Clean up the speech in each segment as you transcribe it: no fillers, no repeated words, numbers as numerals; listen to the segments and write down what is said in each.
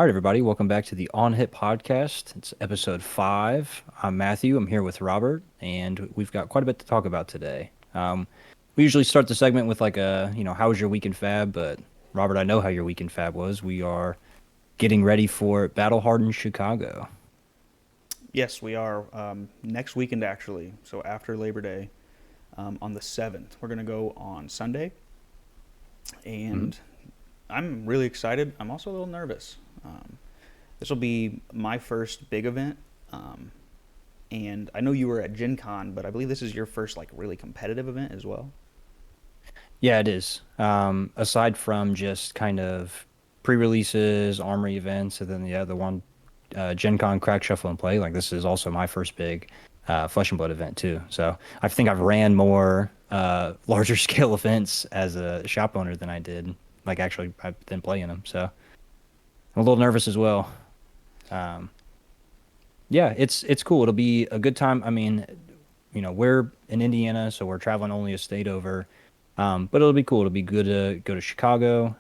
All right, everybody, welcome back to the On Hit podcast. It's episode 5. I'm Matthew. I'm here with Robert, and we've got quite a bit to talk about today. We usually start the segment with how was your week in Fab? But Robert, I know how your week in Fab was. We are getting ready for Battle Hardened Chicago. Yes, we are next weekend actually. So after Labor Day, on the 7th, we're gonna go on Sunday, Mhm. and I'm really excited. I'm also a little nervous. This will be my first big event, um, and I know you were at Gen Con, but I believe this is your first like really competitive event as well. Yeah, it is. Aside from just kind of pre-releases, armory events, and then the other one, Gen Con Crack Shuffle and Play. Like this is also my first big Flesh and Blood event too. So I think I've ran more larger scale events as a shop owner than I did. Like actually, I've been playing them. So I'm a little nervous as well. Um, yeah, it's cool. It'll be a good time. I mean, we're in Indiana, so we're traveling only a state over. But it'll be cool. It'll be good to go to Chicago.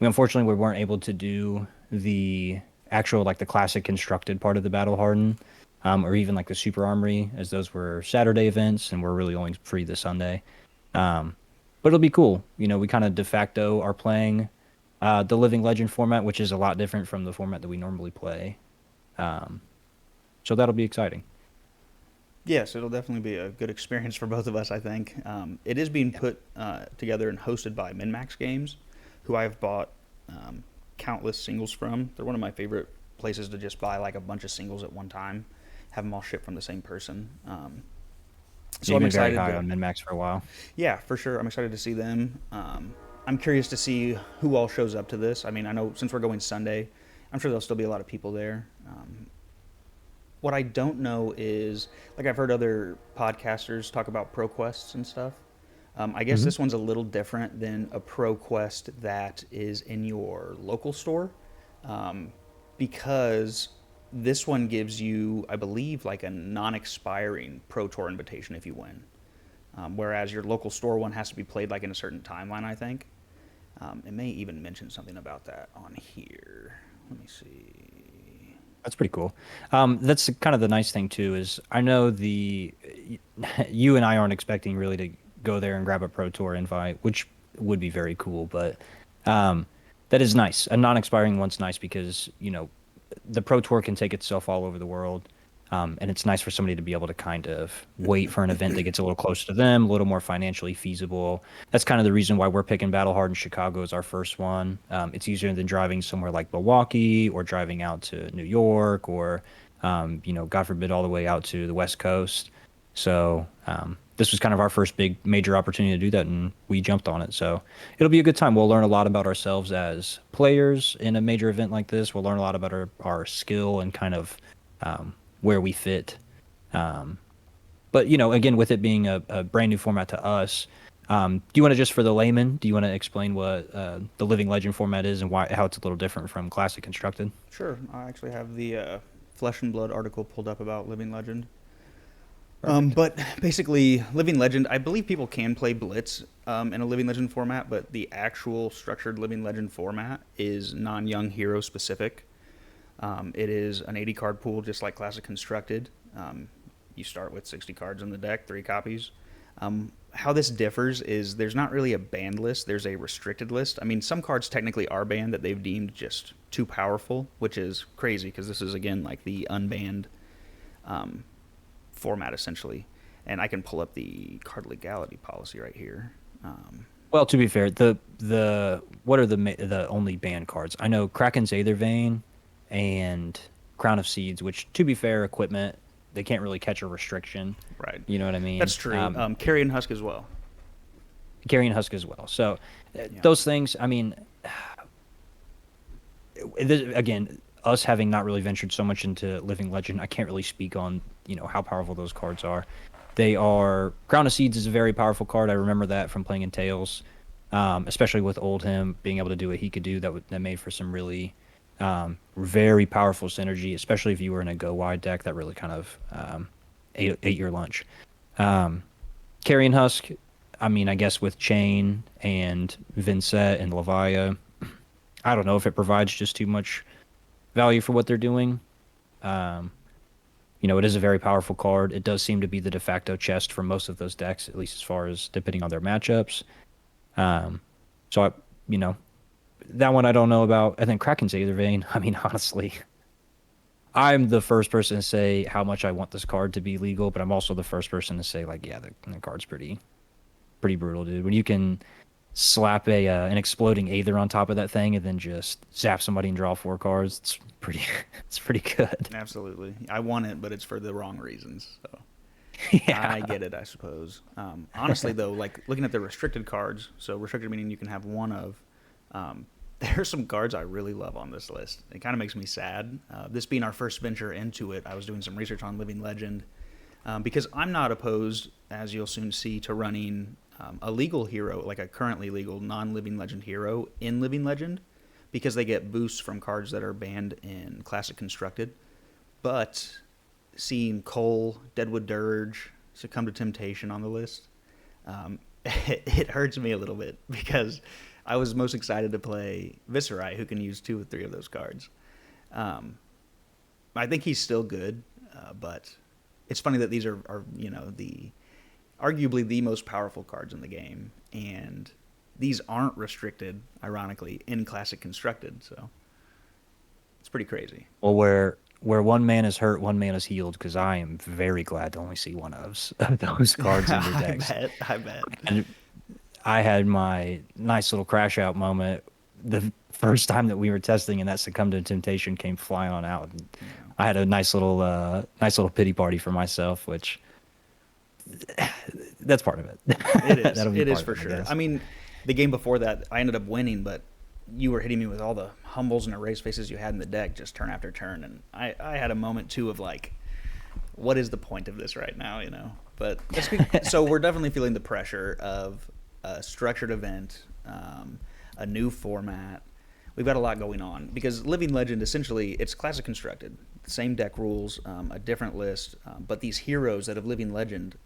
We unfortunately we weren't able to do the actual like the classic constructed part of the Battle Harden, or even like the Super Armory, as those were Saturday events, and we're really only free this Sunday. Um, but it'll be cool. We kind of de facto are playing the Living Legend format, which is a lot different from the format that we normally play. Um, so that'll be exciting. Yes, it'll definitely be a good experience for both of us. I think it is being put together and hosted by MinMax Games, who I have bought um, countless singles from. They're one of my favorite places to just buy like a bunch of singles at one time, have them all shipped from the same person. So You've I'm been very excited high to, on Min-Max for a while. yeah, for sure. I'm excited to see them. I'm curious to see who all shows up to this. I mean, I know since we're going Sunday, I'm sure there'll still be a lot of people there. What I don't know is, like, I've heard other podcasters talk about pro quests and stuff. I guess Hmm. this one's a little different than a pro quest that is in your local store, um, because this one gives you, I believe, like a non-expiring pro tour invitation if you win. Whereas your local store one has to be played like in a certain timeline, I think. It may even mention something about that on here. Let me see. That's pretty cool. That's kind of the nice thing too is I know you and I aren't expecting really to go there and grab a Pro Tour invite, which would be very cool, but um, that is nice. A non-expiring one's nice because, the Pro Tour can take itself all over the world. And it's nice for somebody to be able to kind of wait for an event that gets a little closer to them, a little more financially feasible. That's kind of the reason why we're picking Battle Hard in Chicago as our first one. It's easier than driving somewhere like Milwaukee or driving out to New York or, God forbid, all the way out to the West Coast. So this was kind of our first big major opportunity to do that, and we jumped on it. So it'll be a good time. We'll learn a lot about ourselves as players in a major event like this. We'll learn a lot about our skill and kind of where we fit. Um, but again, with it being a brand new format to us, do you want to just for the layman, do you want to explain what the Living Legend format is and how it's a little different from Classic Constructed? Sure, I actually have the Flesh and Blood article pulled up about Living Legend. Perfect. But basically, Living Legend, I believe people can play Blitz in a Living Legend format, but the actual structured Living Legend format is non young hero specific. It is an 80 card pool, just like Classic Constructed. You start with 60 cards in the deck, 3 copies. How this differs is there's not really a banned list, there's a restricted list. I mean, some cards technically are banned that they've deemed just too powerful, which is crazy because this is, again, like the unbanned um, format essentially. And I can pull up the card legality policy right here. Well, to be fair, the what are the only banned cards? I know Kraken's Aethervein and Crown of Seeds, which to be fair, equipment they can't really catch a restriction. Right. You know what I That's mean? true. Carrion Husk as well. Carrying Husk as well. So Yeah. those things, I mean, again, us having not really ventured so much into Living Legend, I can't really speak on how powerful those cards are. They are Crown of Seeds is a very powerful card. I remember that from playing in Tails, especially with Oldhim being able to do what he could do. That made for some really very powerful synergy, especially if you were in a go wide deck. That really kind of ate your lunch. Um, Carrion Husk, I mean, I guess with Chain and Vincent and Levia, I don't know if it provides just too much. value for what they're doing. Um, it is a very powerful card. It does seem to be the de facto chest for most of those decks, at least as far as depending on their matchups. Um, so you know, that one I don't know about. And then Kraken's Aether Vein. I mean, honestly, I'm the first person to say how much I want this card to be legal, but I'm also the first person to say like, yeah, the card's pretty brutal, dude. When you can slap a an exploding Aether on top of that thing and then just zap somebody and draw 4 cards, it's pretty it's pretty good. Absolutely. I want it, but it's for the wrong reasons. So Yeah. I get it, I suppose. Honestly, though, like looking at the restricted cards, so restricted meaning you can have one of, there are some cards I really love on this list. It kind of makes me sad. This being our first venture into it, I was doing some research on Living Legend because I'm not opposed, as you'll soon see, to running a legal hero, like a currently legal non-Living Legend hero in Living Legend, because they get boosts from cards that are banned in Classic Constructed. But seeing Cole, Deadwood Dirge, Succumb to Temptation on the list, it hurts me a little bit because I was most excited to play Viserai, who can use 2 or 3 of those cards. Um, I think he's still good, but it's funny that these are the arguably the most powerful cards in the game, and these aren't restricted, ironically, in Classic Constructed. So it's pretty crazy. Well, where one man is hurt, one man is healed, because I am very glad to only see one of those cards in your I decks. bet. I bet. And I had my nice little crash out moment the first time that we were testing, and that Succumb to Temptation came flying on out. And Yeah. I had a nice little pity party for myself, which that's part of it. It is. That'll be It is part of for it, I sure. guess. I mean, the game before that, I ended up winning, but you were hitting me with all the humbles and erase faces you had in the deck, just turn after turn, and I had a moment too of like, what is the point of this right now? But so we're definitely feeling the pressure of a structured event, a new format. We've got a lot going on because Living Legend essentially it's Classic Constructed, same deck rules, a different list, but these heroes that have Living Legend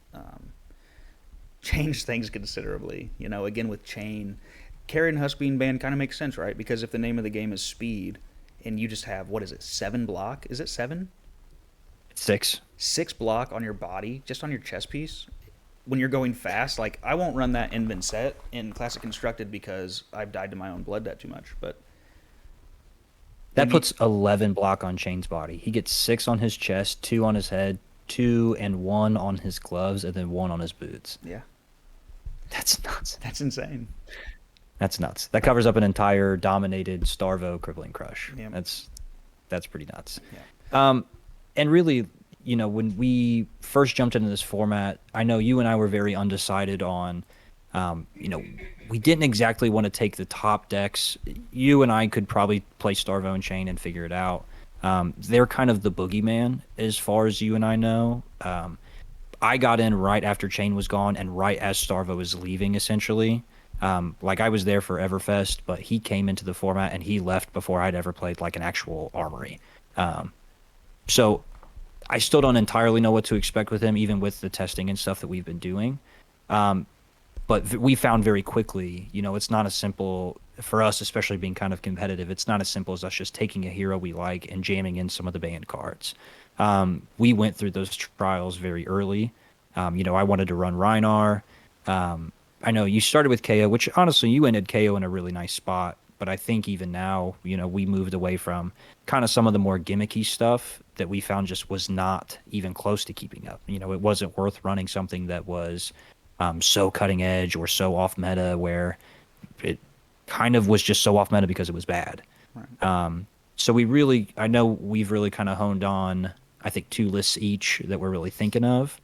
changed things considerably. Again with Chain, Carrion Husk being banned kind of makes sense, right? Because if the name of the game is speed, and you just have what is it, 7 block? Is it 7? 6. 6 block on your body, just on your chest piece. When you're going fast, like I won't run that in Vincent in Classic Constructed because I've died to my own blood debt too much. But That when you, puts 11 block on Chain's body. He gets 6 on his chest, 2 on his head, 2 and 1 on his gloves, and then 1 on his boots. yeah, That's nuts. that's insane. That's nuts. That covers up an entire dominated Starvo Crippling Crush. Yeah, That's pretty nuts. yeah, Um, and really, when we first jumped into this format, I know you and I were very undecided on, you know, we didn't exactly want to take the top decks. You and I could probably play Starvo and Chain and figure it out. They're kind of the boogeyman as far as you and I know. I got in right after Chain was gone and right as Starvo was leaving, essentially. Like I was there for Everfest, but he came into the format and he left before I'd ever played like an actual armory. So I still don't entirely know what to expect with him, even with the testing and stuff that we've been doing. But we found very quickly, it's not as simple for us, especially being kind of competitive. It's not as simple as us just taking a hero we like and jamming in some of the banned cards. We went through those trials very early. I wanted to run Rhinar. I know you started with KO, which honestly you ended KO in a really nice spot. But I think even now, we moved away from kind of some of the more gimmicky stuff that we found just was not even close to keeping up. It wasn't worth running something that was so cutting edge or so off meta where it kind of was just so off meta because it was bad. right. So I know we've really kind of honed on, I think, 2 lists each that we're really thinking of.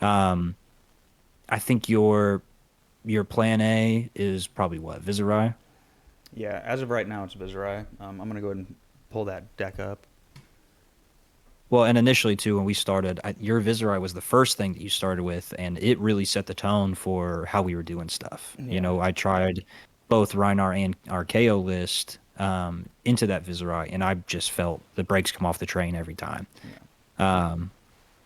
Yeah. I think your plan A is probably what, Viserai? Yeah, as of right now, it's Viserai. I'm going to go ahead and pull that deck up. Well, and initially too, when we started, your Viserai was the first thing that you started with, and it really set the tone for how we were doing stuff. Yeah. I tried both Rhinar and our KO list into that Viserai, and I just felt the brakes come off the train every time. Yeah.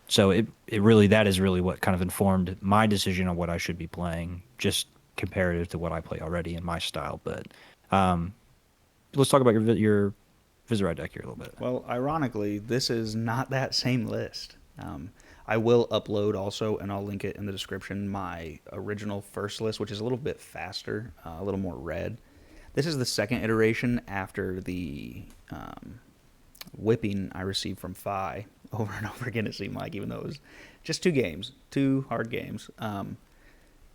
So it really, that is really what kind of informed my decision on what I should be playing, just comparative to what I play already in my style. But let's talk about your Viserai deck here a little bit. Well, ironically, this is not that same list. I will upload also, and I'll link it in the description, my original first list, which is a little bit faster, a little more red. This is the second iteration after the whipping I received from Fi over and over again, it seemed like, even though it was just 2 games, 2 hard games.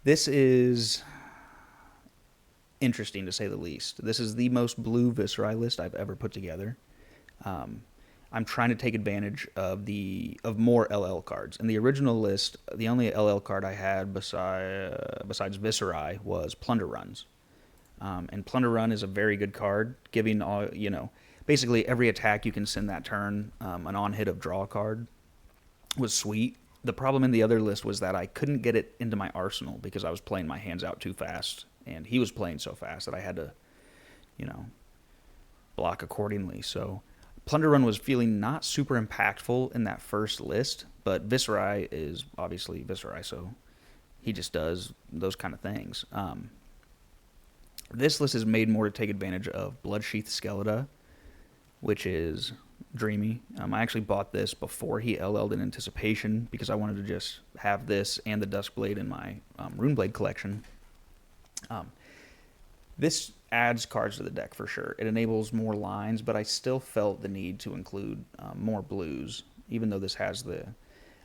This is interesting to say the least. This is the most blue Viserai list I've ever put together. I'm trying to take advantage of more LL cards. In the original list, the only LL card I had besides Viserai was Plunder Runs. And Plunder Run is a very good card, giving basically every attack you can send that turn, an on hit of draw card was sweet. The problem in the other list was that I couldn't get it into my arsenal because I was playing my hands out too fast, and he was playing so fast that I had to, block accordingly. So Plunder Run was feeling not super impactful in that first list, but Viserai is obviously Viserai, so he just does those kind of things. This list is made more to take advantage of Bloodsheath Skeleton, which is dreamy. I actually bought this before he LL'd in anticipation because I wanted to just have this and the Duskblade in my Runeblade collection. This adds cards to the deck for sure. It enables more lines, but I still felt the need to include more blues, even though this has the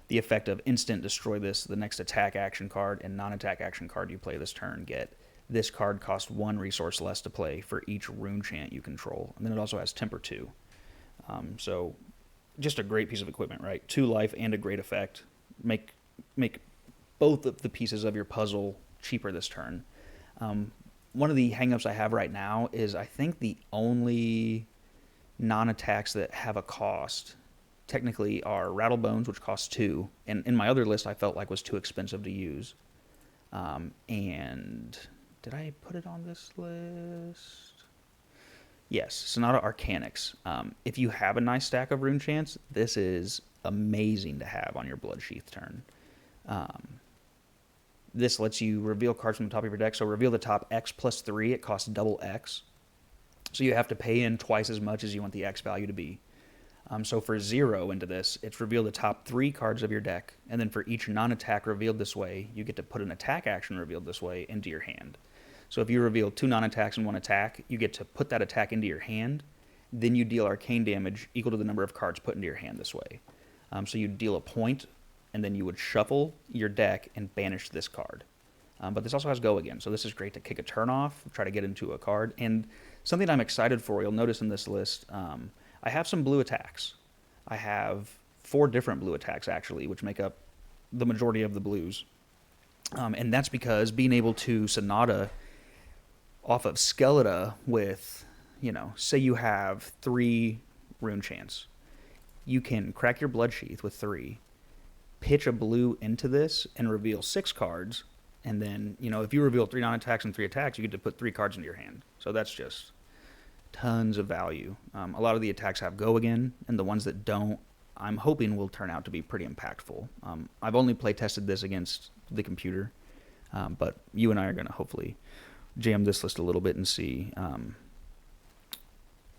effect of instant destroy this, the next attack action card and non-attack action card you play this turn get. This card costs 1 resource less to play for each rune chant you control. And then it also has Temper 2. So just a great piece of equipment, right? 2 life and a great effect. Make both of the pieces of your puzzle cheaper this turn. One of the hangups I have right now is I think the only non-attacks that have a cost technically are Rattlebones, which costs 2. And in my other list I felt like was too expensive to use. And did I put it on this list? Yes, Sonata Arcanix. If you have a nice stack of rune chants, this is amazing to have on your Bloodsheath turn. This lets you reveal cards from the top of your deck. So reveal the top X plus 3. It costs double X. So you have to pay in twice as much as you want the X value to be. So for 0 into this, it's reveal the top 3 cards of your deck. And then for each non-attack revealed this way, you get to put an attack action revealed this way into your hand. So if you reveal 2 non-attacks and 1 attack, you get to put that attack into your hand. Then you deal arcane damage equal to the number of cards put into your hand this way. So you deal a point, and then you would shuffle your deck and banish this card. But this also has Go Again, so this is great to kick a turn off, try to get into a card. And something I'm excited for, you'll notice in this list, I have some blue attacks. I have 4 different blue attacks, actually, which make up the majority of the blues. And that's because being able to Sonata off of Skeleton with, say you have 3 rune chants. You can crack your Bloodsheath with 3, pitch a blue into this, and reveal 6 cards. And then, if you reveal 3 non-attacks and 3 attacks, you get to put 3 cards into your hand. So that's just tons of value. A lot of the attacks have Go Again, and the ones that don't, I'm hoping will turn out to be pretty impactful. I've only play tested this against the computer, but you and I are going to hopefully jam this list a little bit and see.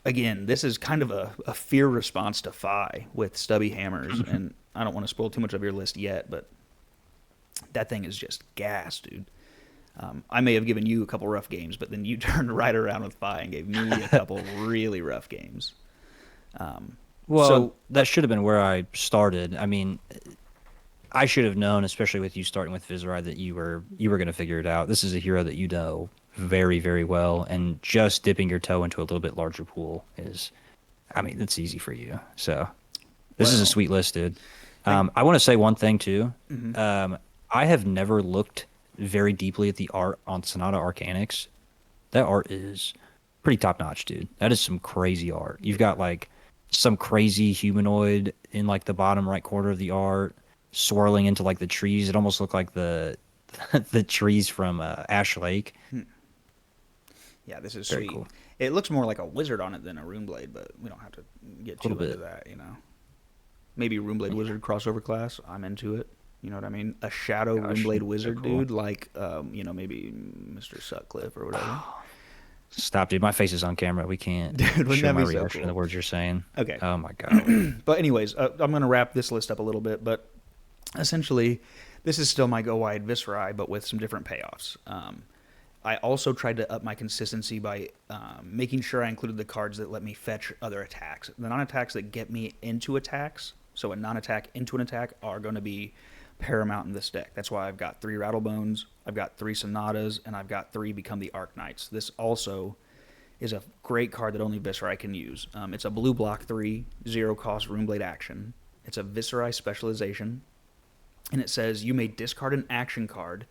Again, this is kind of a fear response to Fi with stubby hammers, and I don't want to spoil too much of your list yet, but that thing is just gas, dude. I may have given you a couple rough games, but then you turned right around with Fi and gave me a couple really rough games. So that should have been where I started. I mean, I should have known, especially with you starting with Viserai, that you were going to figure it out. This is a hero that you know very, very well, and just dipping your toe into a little bit larger pool is, it's easy for you. So this is a sweet list, dude. I want to say one thing too. Mm-hmm. I have never looked very deeply at the art on Sonata Arcanix. That art is pretty top notch, dude. That is some crazy art. You've got like some crazy humanoid in like the bottom right corner of the art, swirling into like the trees. It almost looked like the the trees from Ash Lake. Yeah, this is very sweet. Cool. It looks more like a wizard on it than a Runeblade, but we don't have to get too into that, Maybe Runeblade Wizard crossover class. I'm into it. You know what I mean? A shadow Runeblade Wizard, cool. Dude, like maybe Mr. Sutcliffe or whatever. Stop, dude. My face is on camera. We can't Dude, wouldn't show that my be so reaction to the cool? words you're saying. Okay. Oh my god. But anyways, I'm going to wrap this list up a little bit, but essentially, this is still my go wide Viscerai, but with some different payoffs. I also tried to up my consistency by making sure I included the cards that let me fetch other attacks. The non-attacks that get me into attacks, so a non-attack into an attack, are going to be paramount in this deck. That's why I've got 3 Rattlebones, I've got 3 Sonatas, and I've got 3 Become the Arc-Knights. This also is a great card that only Viscerai can use. It's a blue block 3, 0 cost Runeblade action. It's a Viscerai specialization, and it says you may discard an action card.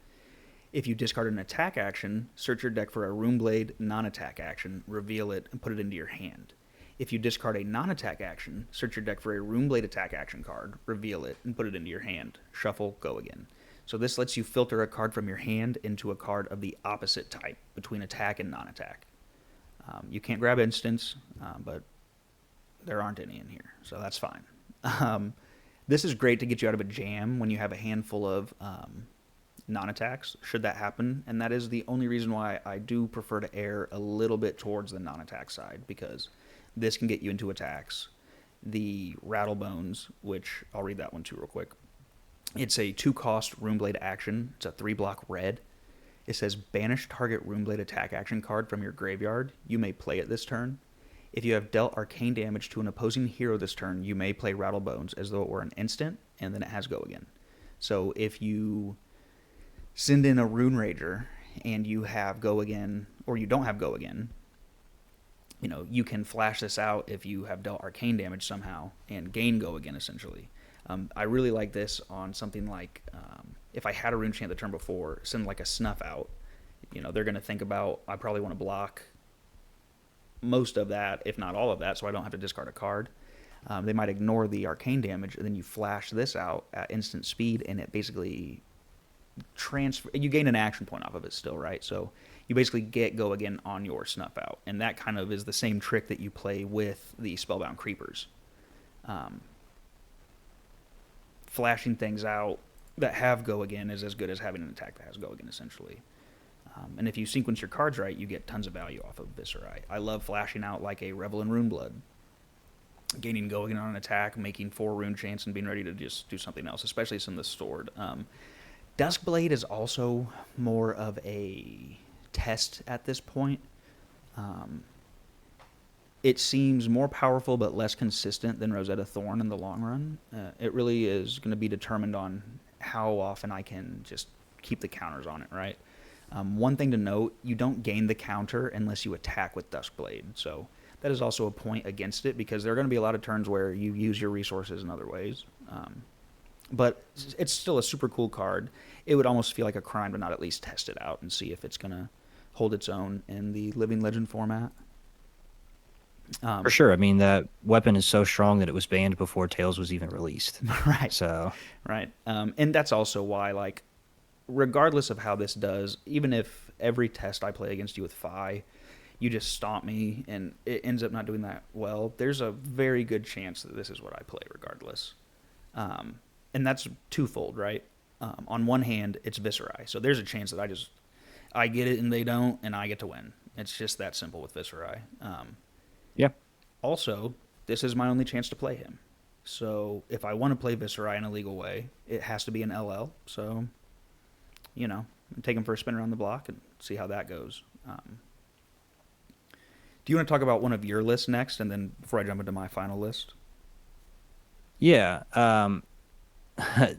If you discard an attack action, search your deck for a Runeblade non-attack action, reveal it, and put it into your hand. If you discard a non-attack action, search your deck for a Runeblade attack action card, reveal it, and put it into your hand. Shuffle, go again. So this lets you filter a card from your hand into a card of the opposite type between attack and non-attack. You can't grab instants, but there aren't any in here, so that's fine. This is great to get you out of a jam when you have a handful of non-attacks, should that happen, and that is the only reason why I do prefer to err a little bit towards the non-attack side, because this can get you into attacks. The Rattlebones, which I'll read that one too real quick. It's a 2-cost Runeblade action. It's a 3-block red. It says banish target Runeblade attack action card from your graveyard. You may play it this turn. If you have dealt arcane damage to an opposing hero this turn, you may play Rattlebones as though it were an instant, and then it has go again. So if you send in a Rune Rager and you have go again, or you don't have go again, you can flash this out if you have dealt arcane damage somehow and gain go again, essentially. I really like this on something like if I had a rune chant the turn before, send like a snuff out. They're going to think about, I probably want to block most of that, if not all of that, so I don't have to discard a card. They might ignore the arcane damage, and then you flash this out at instant speed, and it basically you gain an action point off of it still, right? So you basically get go again on your snuff out, and that kind of is the same trick that you play with the Spellbound Creepers. Flashing things out that have go again is as good as having an attack that has go again, essentially. And if you sequence your cards right, you get tons of value off of Viscerai. I love flashing out like a Revel in Runeblood, gaining go again on an attack, making 4 rune chants, and being ready to just do something else, especially some of the stored. Duskblade is also more of a test at this point. It seems more powerful but less consistent than Rosetta Thorn in the long run. It really is going to be determined on how often I can just keep the counters on it, right? One thing to note, you don't gain the counter unless you attack with Duskblade. So that is also a point against it, because there are going to be a lot of turns where you use your resources in other ways. But it's still a super cool card. It would almost feel like a crime to not at least test it out and see if it's going to hold its own in the Living Legend format. For sure. I mean, that weapon is so strong that it was banned before Tails was even released. Right. So, Right. And that's also why, like, regardless of how this does, even if every test I play against you with Fi, you just stomp me and it ends up not doing that well, there's a very good chance that this is what I play regardless. And that's twofold, right? On one hand, it's Viscerai. So there's a chance that I get it and they don't, and I get to win. It's just that simple with Viscerai. yeah. Also, this is my only chance to play him. So if I want to play Viscerai in a legal way, it has to be an LL. So, take him for a spin around the block and see how that goes. Do you want to talk about one of your lists next, and then before I jump into my final list? Yeah.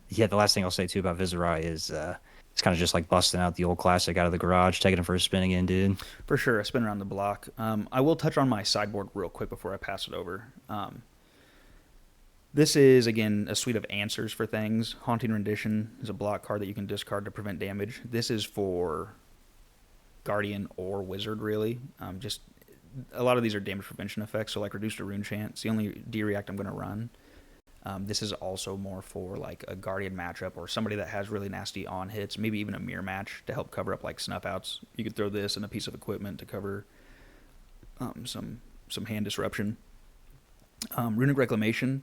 Yeah, the last thing I'll say too about Viserai is it's kind of just like busting out the old classic out of the garage, taking him for a spin again, dude. For sure, a spin around the block. I will touch on my sideboard real quick before I pass it over. This is, again, a suite of answers for things. Haunting Rendition is a block card that you can discard to prevent damage. This is for Guardian or Wizard, really. Just a lot of these are damage prevention effects, so like Reduce to Rune Chant. It's the only D-React I'm going to run. This is also more for like a Guardian matchup or somebody that has really nasty on hits, maybe even a mirror match to help cover up like snuff outs. You could throw this and a piece of equipment to cover some hand disruption. Runic Reclamation.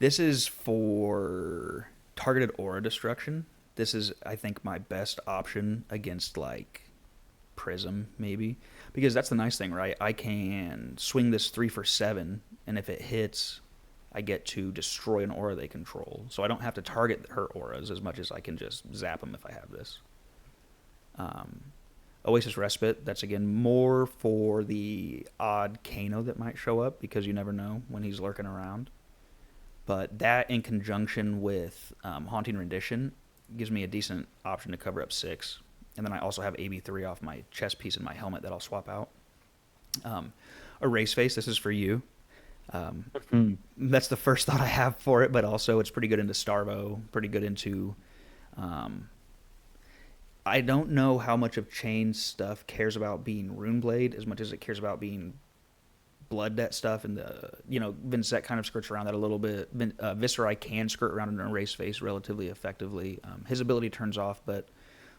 This is for targeted aura destruction. This is, I think, my best option against like Prism maybe, because that's the nice thing, right? I can swing this 3 for 7, and if it hits, I get to destroy an aura they control. So I don't have to target her auras as much as I can just zap them if I have this. Um, Oasis Respite, that's again more for the odd Kano that might show up because you never know when he's lurking around. But that in conjunction with Haunting Rendition gives me a decent option to cover up 6. And then I also have AB3 off my chest piece and my helmet that I'll swap out. Erase Face, this is for you. Hmm. That's the first thought I have for it, but also it's pretty good into Starvo, pretty good into. Um, I don't know how much of Chain's stuff cares about being Runeblade as much as it cares about being Blood Debt stuff, and Vincent kind of skirts around that a little bit. Viserai can skirt around an Erase Face relatively effectively. His ability turns off, but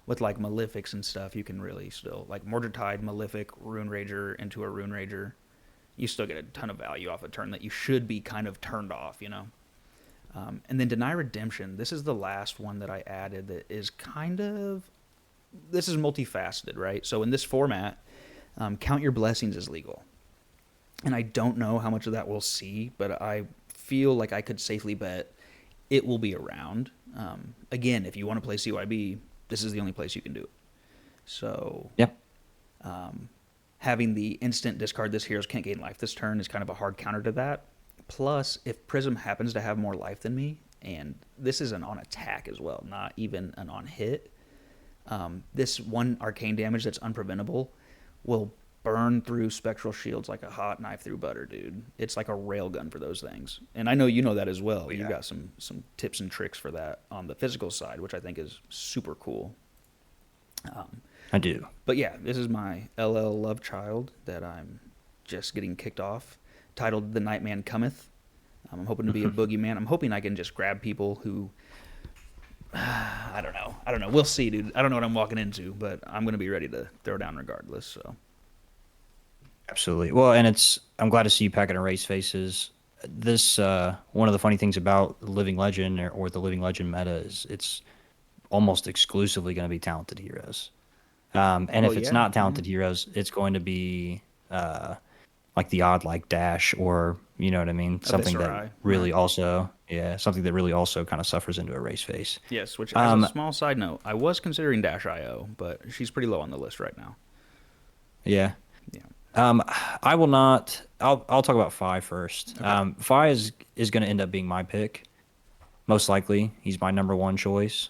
with like Malefics and stuff, you can really still like Mordred Malefic, Rune Rager into a Rune Rager. You still get a ton of value off a turn that you should be kind of turned off. And then Deny Redemption. This is the last one that I added that is kind of. This is multifaceted, right? So in this format, Count Your Blessings is legal. And I don't know how much of that we'll see, but I feel like I could safely bet it will be around. Again, if you want to play CYB, this is the only place you can do it. So, Yep. having the instant discard this heroes can't gain life this turn is kind of a hard counter to that. Plus, if Prism happens to have more life than me, and this is an on attack as well, not even an on hit, this one arcane damage that's unpreventable will burn through spectral shields like a hot knife through butter, dude. It's like a railgun for those things. And I know you know that as well. Yeah. You got some tips and tricks for that on the physical side, which I think is super cool. I do. But yeah, this is my LL love child that I'm just getting kicked off, titled The Nightman Cometh. I'm hoping to be a boogeyman. I'm hoping I can just grab people who I don't know. We'll see, dude. I don't know what I'm walking into, but I'm going to be ready to throw down regardless. So Absolutely. Well, and I'm glad to see you packing Erase Faces. This one of the funny things about Living Legend or the Living Legend meta is it's almost exclusively going to be talented heroes. And well, if it's yeah, not yeah. talented heroes, it's going to be like the odd like dash, or you know what I mean, A something that Viscerai, right? really also something that really also kind of suffers into a race face. Yes, which, as a Um, small side note, I was considering Dash IO, but she's pretty low on the list right now. yeah. Yeah. Um, I will not. I'll talk about Fi first. Okay. Fi is going to end up being my pick, most likely. He's my number one choice.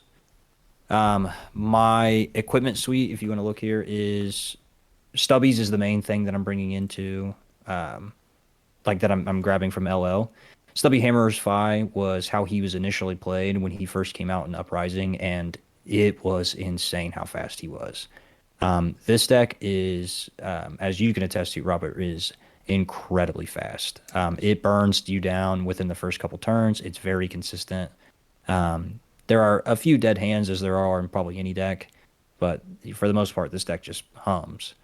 My equipment suite, if you want to look here, is Stubbies is the main thing that I'm bringing into, um, like that I'm grabbing from LL. Stubby Hammer's Fi was how he was initially played when he first came out in Uprising, and it was insane how fast he was. This deck is, as you can attest to, Robert, is incredibly fast. It burns you down within the first couple turns. It's very consistent. There are a few dead hands, as there are in probably any deck, but for the most part, this deck just hums.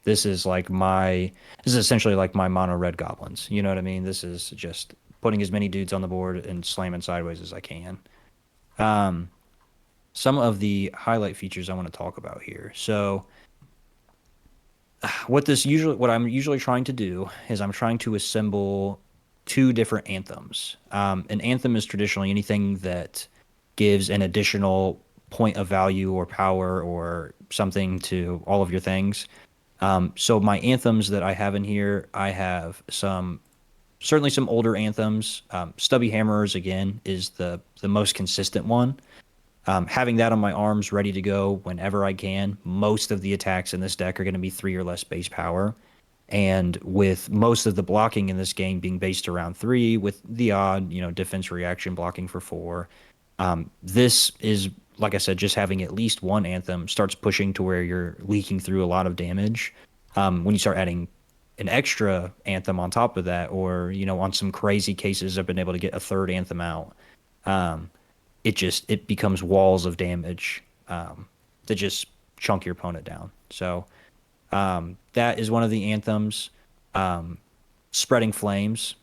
This is this is essentially like my mono red goblins. You know what I mean? This is just putting as many dudes on the board and slamming sideways as I can. Um, some of the highlight features I want to talk about here. So, what I'm usually trying to do is I'm trying to assemble two different anthems. An anthem is traditionally anything that gives an additional point of value or power or something to all of your things. So my anthems that I have in here, I have certainly some older anthems. Stubby Hammers again is the most consistent one. Having that on my arms ready to go whenever I can. Most of the attacks in this deck are going to be 3 or less base power. And with most of the blocking in this game being based around 3, with the odd, defense reaction blocking for 4, this is, like I said, just having at least one anthem starts pushing to where you're leaking through a lot of damage. When you start adding an extra anthem on top of that, or, on some crazy cases, I've been able to get a third anthem out. Um, it becomes walls of damage that just chunk your opponent down. So that is one of the anthems. Spreading Flames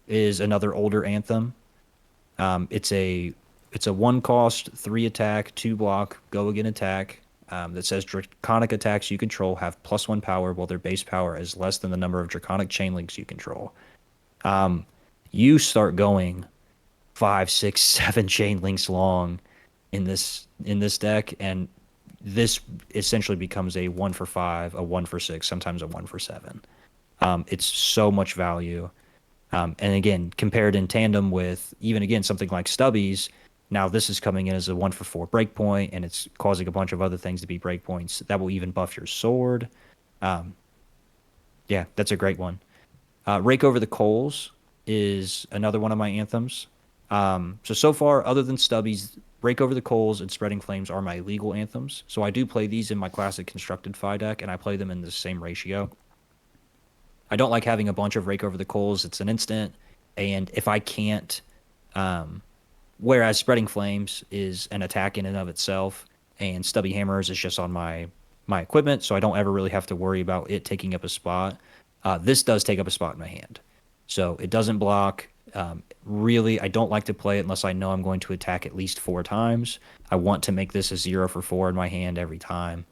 is another older anthem. It's a 1 cost, 3 attack, 2 block, go again attack. that says draconic attacks you control have +1 power while their base power is less than the number of draconic chain links you control. You start going 5, 6, 7 chain links long in this deck, and this essentially becomes a 1 for 5, a 1 for 6, sometimes a 1 for 7. It's so much value. And again, compared in tandem with even again something like Stubbies, now this is coming in as a 1 for 4 breakpoint, and it's causing a bunch of other things to be breakpoints. That will even buff your sword. Um, yeah, that's a great one. Rake Over the Coals is another one of my anthems. So far, other than Stubbies, Rake Over the Coals and Spreading Flames are my legal anthems. So I do play these in my classic constructed Fi deck, and I play them in the same ratio. I don't like having a bunch of Rake Over the Coals. It's an instant, and if I can't, um, whereas Spreading Flames is an attack in and of itself, and Stubby Hammers is just on my equipment, so I don't ever really have to worry about it taking up a spot. This does take up a spot in my hand, so it doesn't block. Really, I don't like to play it unless I know I'm going to attack at least 4 times. I want to make this a 0 for 4 in my hand every time.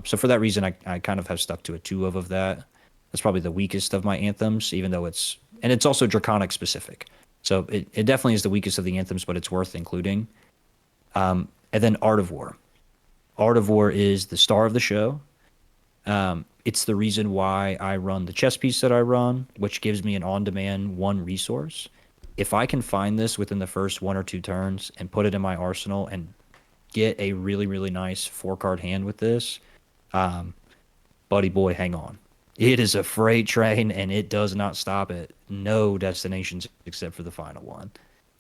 So for that reason, I kind of have stuck to a two of that. That's probably the weakest of my anthems, even though it's also Draconic specific. So it definitely is the weakest of the anthems, but it's worth including. And then Art of War. Art of War is the star of the show. It's the reason why I run the chess piece that I run, which gives me an on-demand one resource. If I can find this within the first 1 or 2 turns and put it in my arsenal and get a really, really nice 4 card hand with this, um, buddy boy, hang on. It is a freight train and it does not stop at no destinations except for the final one.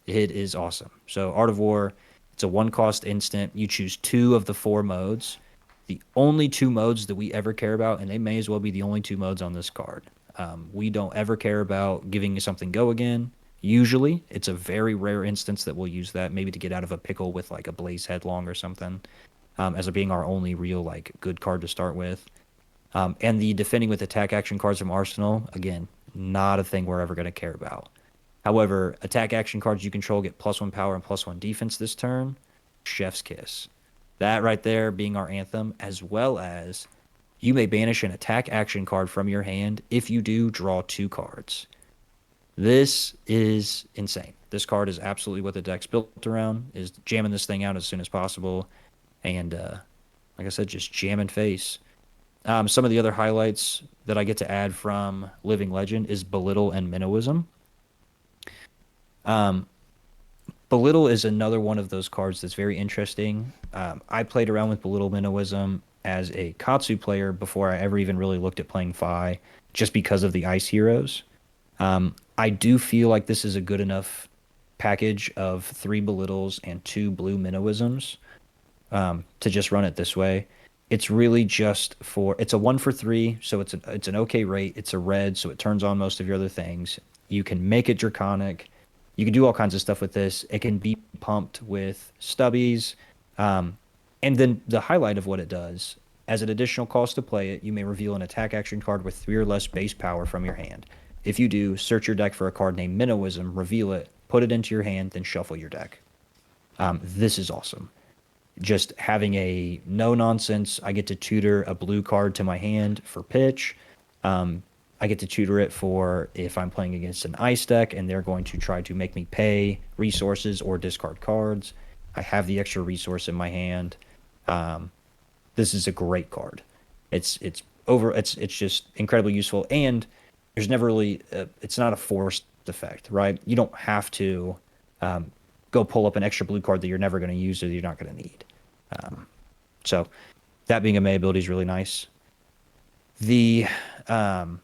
It is awesome. So Art of War, it's a 1 cost instant. You choose 2 of the 4 modes. The only 2 modes that we ever care about, and they may as well be the only 2 modes on this card. We don't ever care about giving you something go again. Usually, it's a very rare instance that we'll use that, maybe to get out of a pickle with like a Blaze Headlong or something, as being our only real like good card to start with. And the defending with attack action cards from Arsenal, again, not a thing we're ever going to care about. However, attack action cards you control get +1 power and +1 defense this turn. Chef's kiss. That right there being our anthem, as well as you may banish an attack action card from your hand. If you do, draw 2 cards. This is insane. This card is absolutely what the deck's built around, is jamming this thing out as soon as possible. And like I said, just jamming face. Some of the other highlights that I get to add from Living Legend is Belittle and Minnowism. Um, Belittle is another one of those cards that's very interesting. I played around with Belittle Minnowism as a Katsu player before I ever even really looked at playing Fi, just because of the Ice Heroes. I do feel like this is a good enough package of 3 Belittles and 2 blue Minnowisms, to just run it this way. It's really just for it's a 1 for 3, so it's an okay rate. It's a red, so it turns on most of your other things. You can make it draconic. You can do all kinds of stuff with this. It can be pumped with stubbies. And then the highlight of what it does, as an additional cost to play it, you may reveal an attack action card with 3 or less base power from your hand. If you do, search your deck for a card named Minnowism, reveal it, put it into your hand, then shuffle your deck. This is awesome. Just having a no nonsense, I get to tutor a blue card to my hand for pitch. I get to tutor it for if I'm playing against an ice deck and they're going to try to make me pay resources or discard cards. I have the extra resource in my hand. Um, this is a great card. It's just incredibly useful, and there's never really it's not a forced effect, right? You don't have to um, go pull up an extra blue card that you're never going to use or that you're not going to need. Um, so that being a May ability is really nice. The um,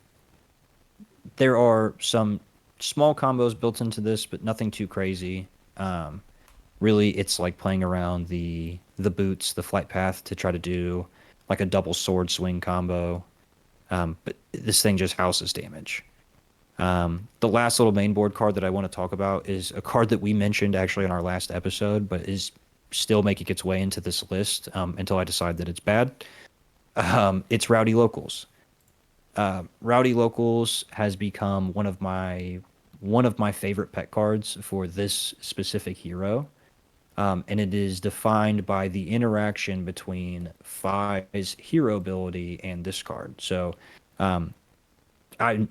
There are some small combos built into this, but nothing too crazy. Um, Really, it's like playing around the boots, the flight path to try to do like a double sword swing combo. But this thing just houses damage. The last little main board card that I want to talk about is a card that we mentioned actually in our last episode, but is still making its way into this list until I decide that it's bad. It's Rowdy Locals. Rowdy Locals has become one of my favorite pet cards for this specific hero. and it is defined by the interaction between Fi's hero ability and this card. So, um,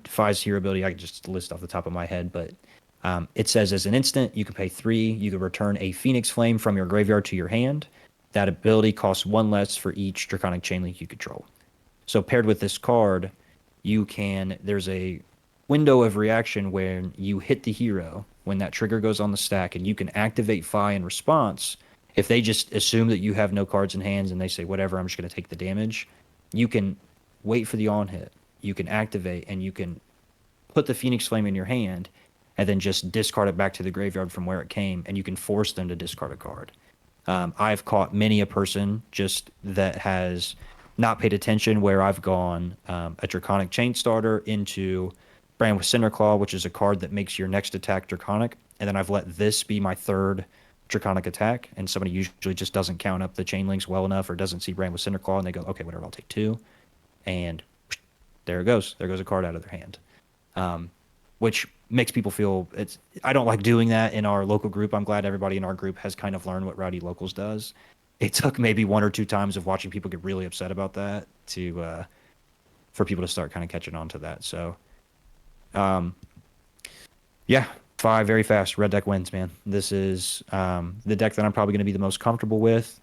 Fi's hero ability I can just list off the top of my head, but it says as an instant, you can pay 3. You can return a Phoenix Flame from your graveyard to your hand. That ability costs 1 less for each Draconic Chain Link you control. So paired with this card, there's a window of reaction where you hit the hero when that trigger goes on the stack, and you can activate Fi in response. If they just assume that you have no cards in hands and they say, whatever, I'm just going to take the damage, you can wait for the on hit. You can activate and you can put the Phoenix Flame in your hand and then just discard it back to the graveyard from where it came, and you can force them to discard a card. I've caught many a person just that has not paid attention where I've gone a Draconic Chain Starter into Brand with Cinderclaw, which is a card that makes your next attack Draconic, and then I've let this be my third Draconic attack, and somebody usually just doesn't count up the chain links well enough or doesn't see Brand with Cinderclaw, and they go, okay, whatever, I'll take 2, and there it goes. There goes a card out of their hand, which makes people feel it's. I don't like doing that in our local group. I'm glad everybody in our group has kind of learned what Rowdy Locals does. It took maybe 1 or 2 times of watching people get really upset about that to for people to start kind of catching on to that. So, um, yeah, 5 very fast. Red deck wins, man. This is the deck that I'm probably going to be the most comfortable with.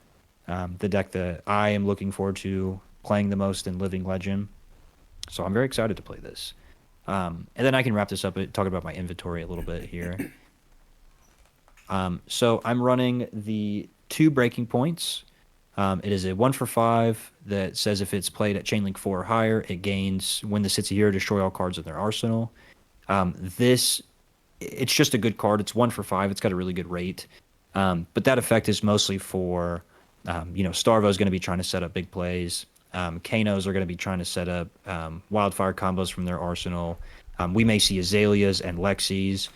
The deck that I am looking forward to playing the most in Living Legend. So I'm very excited to play this. And then I can wrap this up and talk about my inventory a little bit here. So I'm running the 2 breaking points. It is a 1 for 5 that says if it's played at Chainlink 4 or higher, it gains when this hits a hero, destroy all cards in their arsenal. This, it's just a good card. It's 1 for 5. It's got a really good rate. But that effect is mostly for, Starvo is going to be trying to set up big plays. Kanos are going to be trying to set up wildfire combos from their arsenal. We may see Azaleas and Lexies,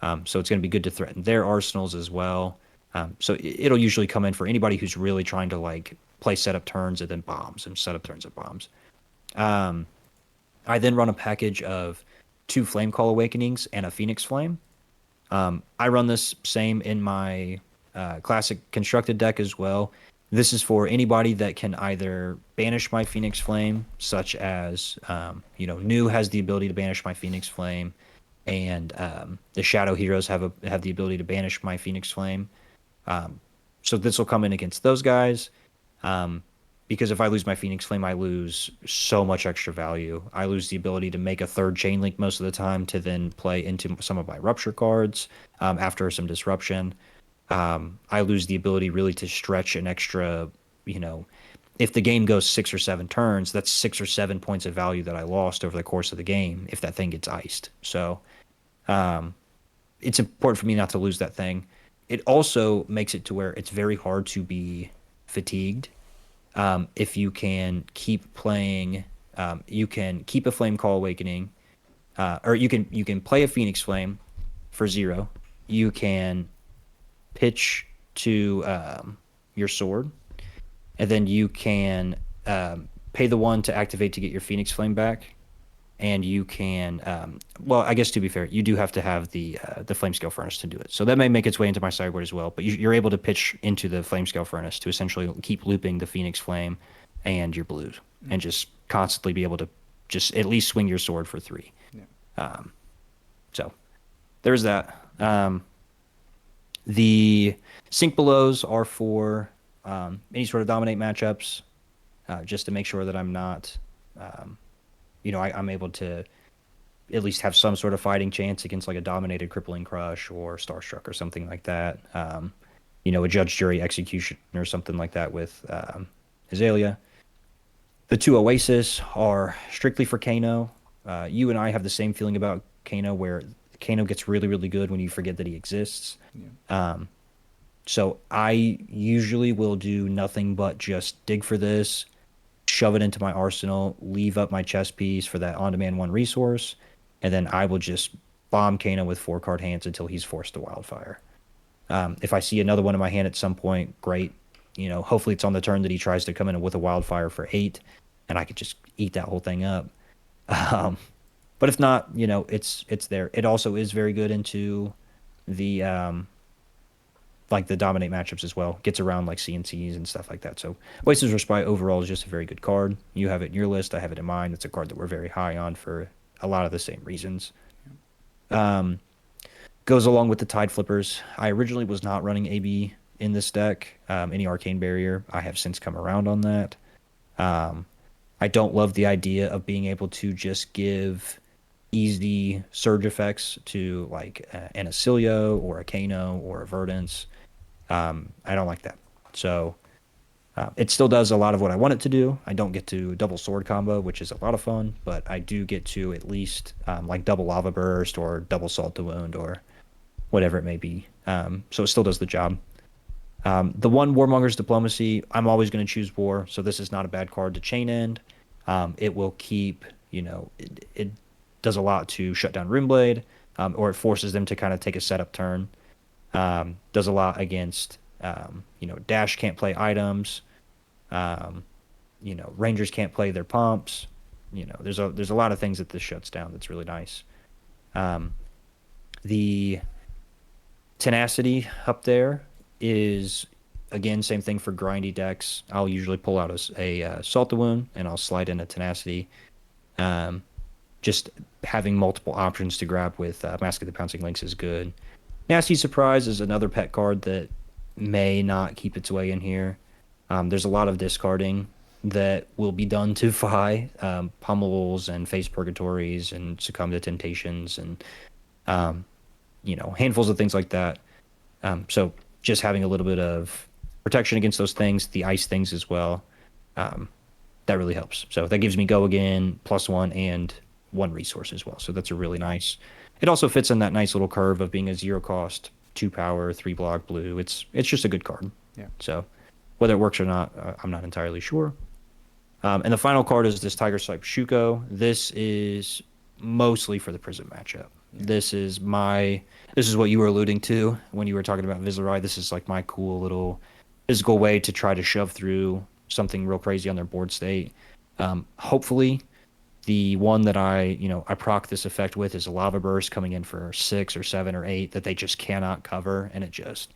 so it's going to be good to threaten their arsenals as well. So it'll usually come in for anybody who's really trying to like play setup turns and then bombs and setup turns and bombs. I then run a package of 2 Flame Call Awakenings and a Phoenix Flame. I run this same in my classic constructed deck as well. This is for anybody that can either banish my Phoenix Flame, such as, New has the ability to banish my Phoenix Flame, and the Shadow Heroes have the ability to banish my Phoenix Flame. So this will come in against those guys, because if I lose my Phoenix Flame, I lose so much extra value. I lose the ability to make a 3rd Chain Link most of the time to then play into some of my Rupture cards after some disruption. I lose the ability really to stretch an extra, if the game goes 6 or 7 turns, that's 6 or 7 points of value that I lost over the course of the game if that thing gets iced. So it's important for me not to lose that thing. It also makes it to where it's very hard to be fatigued. If you can keep playing, you can keep a Flame Call Awakening, or you can play a Phoenix Flame for 0. You can pitch to your sword, and then you can pay the 1 to activate to get your Phoenix Flame back, and you can well, I guess to be fair, you do have to have the Flamescale Furnace to do it, so that may make its way into my sideboard as well, but you're able to pitch into the Flamescale Furnace to essentially keep looping the Phoenix Flame and your blues, and just constantly be able to just at least swing your sword for 3. Yeah. So there's that. The Sink Belows are for any sort of dominate matchups, just to make sure that I'm not, I'm able to at least have some sort of fighting chance against like a dominated Crippling Crush or Starstruck or something like that. A Judge, Jury, Execution or something like that with Azalea. The 2 Oasis are strictly for Kano. You and I have the same feeling about Kano, where Kano gets really, really good when you forget that he exists. Yeah. So I usually will do nothing but just dig for this, shove it into my arsenal, leave up my chess piece for that on-demand 1 resource, and then I will just bomb Kano with 4-card hands until he's forced to Wildfire. If I see another one in my hand at some point, great. Hopefully it's on the turn that he tries to come in with a Wildfire for 8, and I could just eat that whole thing up. But if not, it's there. It also is very good into the like the dominate matchups as well. Gets around like CNCs and stuff like that. So Wasted Respite overall is just a very good card. You have it in your list. I have it in mine. It's a card that we're very high on for a lot of the same reasons. Um, Goes along with the Tide Flippers. I originally was not running AB in this deck, any Arcane Barrier. I have since come around on that. Um, I don't love the idea of being able to just give easy surge effects to like an Acilio or a Kano or a Verdance. I don't like that. So it still does a lot of what I want it to do. I don't get to double sword combo, which is a lot of fun, but I do get to at least like double lava burst or double salt to wound or whatever it may be. So it still does the job. The one Warmonger's Diplomacy, I'm always going to choose War, so this is not a bad card to chain end. It will keep, it does a lot to shut down Runeblade, or it forces them to kind of take a setup turn. Does a lot against, Dash can't play items. Um, Rangers can't play their pumps. There's a lot of things that this shuts down that's really nice. Um, the Tenacity up there is again same thing for grindy decks. I'll usually pull out a Salt the Wound and I'll slide in a Tenacity. Um, just having multiple options to grab with Mask of the Pouncing Lynx is good. Nasty Surprise is another pet card that may not keep its way in here. There's a lot of discarding that will be done to Fi, Pummels and Face Purgatories and Succumb to Temptations and um, handfuls of things like that. So just having a little bit of protection against those things, the ice things as well, um, that really helps. So that gives me go again, +1 and one resource as well. So that's a really nice. It also fits in that nice little curve of being a 0 cost, 2 power, 3 block blue. It's just a good card. Yeah. So whether it works or not, I'm not entirely sure. And the final card is this Tiger Stripe Shuko. This is mostly for the Prism matchup. Yeah. This is what you were alluding to when you were talking about Viserai. This is like my cool little physical way to try to shove through something real crazy on their board state. Hopefully, the one that I proc this effect with is a Lava Burst coming in for 6 or 7 or 8 that they just cannot cover, and it just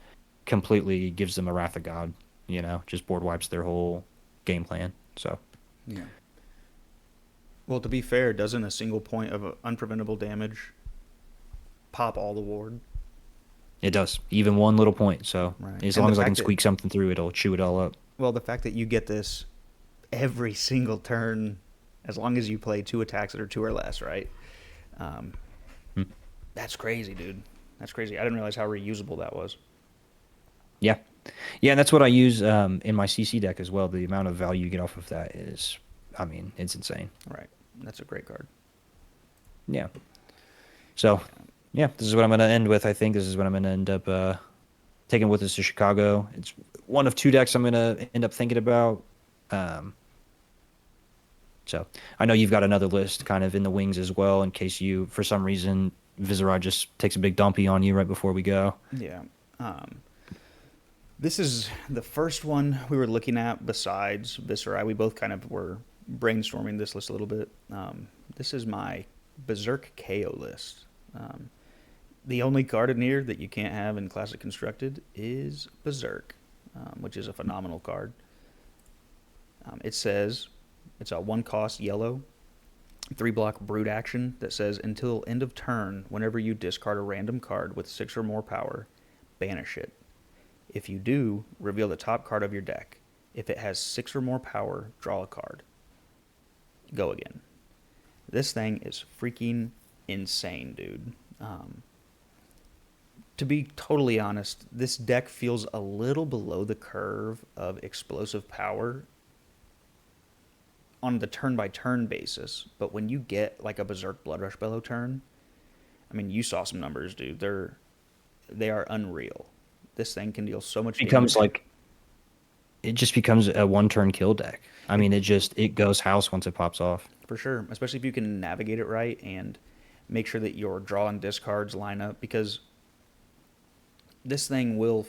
completely gives them a Wrath of God. Just board wipes their whole game plan. So. Yeah. Well, to be fair, doesn't a single point of unpreventable damage pop all the ward? It does. Even one little point. So Right. as And long the as I can fact that, squeak something through, it'll chew it all up. well, the fact that you get this every single turn, as long as you play 2 attacks that are 2 or less, right? Um, Hmm. that's crazy, dude. That's crazy. I didn't realize how reusable that was. Yeah. Yeah, and that's what I use in my CC deck as well. The amount of value you get off of that is, I mean, it's insane. Right. That's a great card. Yeah. So, yeah, this is what I'm going to end with. I think this is what I'm going to end up taking with us to Chicago. It's one of 2 decks I'm going to end up thinking about. So I know you've got another list kind of in the wings as well in case you, for some reason, Viserai just takes a big dumpy on you right before we go. Yeah. This is the first one we were looking at besides Viserai. We both kind of were brainstorming this list a little bit. This is my Berserk KO list. The only card in here that you can't have in Classic Constructed is Berserk, which is a phenomenal card. It says it's a 1 cost yellow, 3 block brute action that says until end of turn, whenever you discard a random card with 6 or more power, banish it. If you do, reveal the top card of your deck. If it has 6 or more power, draw a card. Go again. This thing is freaking insane, dude. To be totally honest, this deck feels a little below the curve of explosive power on the turn-by-turn basis. But when you get like a Berserk Blood Rush Bellow turn, I mean, you saw some numbers, dude. They are unreal. This thing can deal so much Becomes damage. it just becomes a 1-turn kill deck. I mean, it goes house once it pops off. For sure, especially if you can navigate it right and make sure that your draw and discards line up, because this thing will